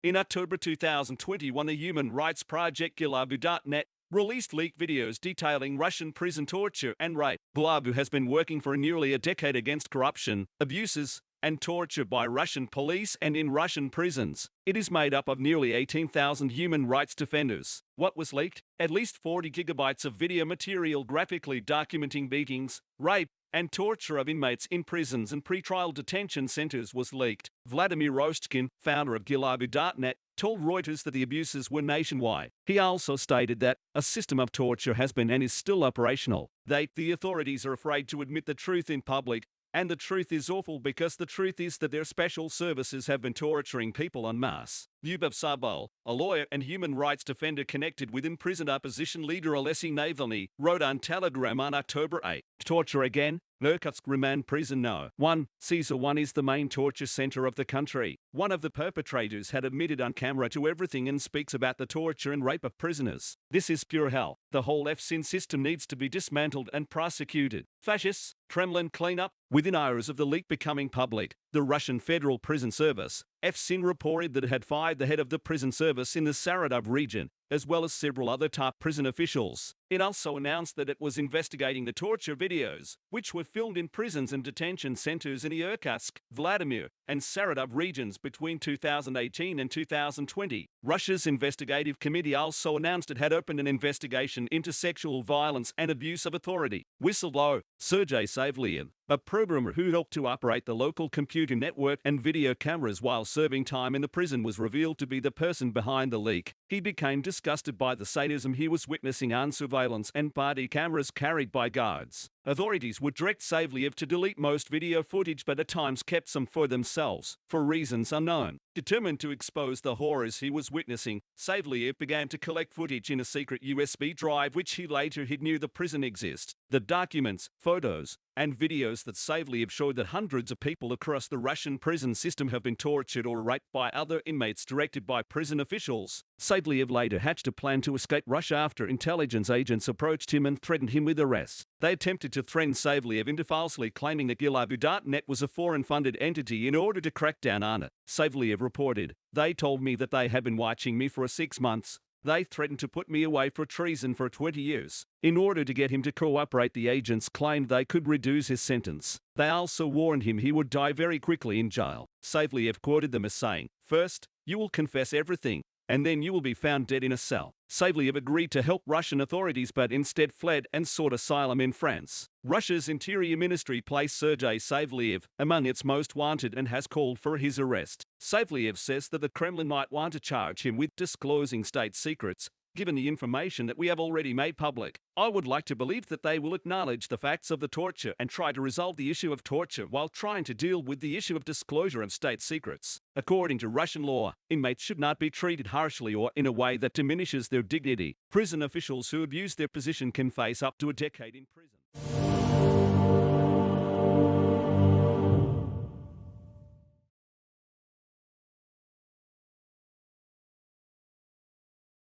In October 2021, the human rights project gigabytes.net released leaked videos detailing Russian prison torture and rape. Gigabytes has been working for nearly a decade against corruption, abuses, and torture by Russian police and in Russian prisons. It is made up of nearly 18,000 human rights defenders. What was leaked? At least 40 gigabytes of video material graphically documenting beatings, rape, and torture of inmates in prisons and pretrial detention centers was leaked. Vladimir Rostkin, founder of gigabytes.net, told Reuters that the abuses were nationwide. He also stated that a system of torture has been and is still operational. The authorities are afraid to admit the truth in public, and the truth is awful because the truth is that their special services have been torturing people en masse. Lyubov Sabol, a lawyer and human rights defender connected with imprisoned opposition leader Alexei Navalny, wrote on Telegram on October 8, "Torture again? Irkutsk remand prison no. 1. Caesar 1 is the main torture center of the country. One of the perpetrators had admitted on camera to everything and speaks about the torture and rape of prisoners. This is pure hell. The whole FSIN system needs to be dismantled and prosecuted. Fascists, Kremlin cleanup." Within hours of the leak becoming public, the Russian Federal Prison Service, FSIN, reported that it had fired the head of the prison service in the Saratov region, as well as several other top prison officials. It also announced that it was investigating the torture videos, which were filmed in prisons and detention centers in the Irkutsk, Vladimir, and Saratov regions between 2018 and 2020. Russia's investigative committee also announced it had opened an investigation into sexual violence and abuse of authority. Whistleblower Sergei Savliev, a programmer who helped to operate the local computer network and video cameras while serving time in the prison, was revealed to be the person behind the leak. He became disgusted by the sadism he was witnessing on surveillance and body cameras carried by guards. Authorities would direct Savliev to delete most video footage, but at times kept some for themselves, for reasons unknown. Determined to expose the horrors he was witnessing, Savliev began to collect footage in a secret USB drive which he later hid near the prison exist. The documents, photos, and videos that Savliev showed that hundreds of people across the Russian prison system have been tortured or raped by other inmates directed by prison officials. Savliev later hatched a plan to escape Russia after intelligence agents approached him and threatened him with arrest. They attempted to threaten Savliev into falsely claiming that gigabytes.net was a foreign-funded entity in order to crack down on it. Savliev reported, "They told me that they had been watching me for 6 months. They threatened to put me away for treason for 20 years. In order to get him to cooperate, the agents claimed they could reduce his sentence. They also warned him he would die very quickly in jail." Savliev quoted them as saying, "First, you will confess everything, and then you will be found dead in a cell." Savliev agreed to help Russian authorities but instead fled and sought asylum in France. Russia's Interior Ministry placed Sergei Savliev among its most wanted and has called for his arrest. Savliev says that the Kremlin might want to charge him with disclosing state secrets, given the information that we have already made public. "I would like to believe that they will acknowledge the facts of the torture and try to resolve the issue of torture while trying to deal with the issue of disclosure of state secrets." According to Russian law, inmates should not be treated harshly or in a way that diminishes their dignity. Prison officials who abuse their position can face up to a decade in prison.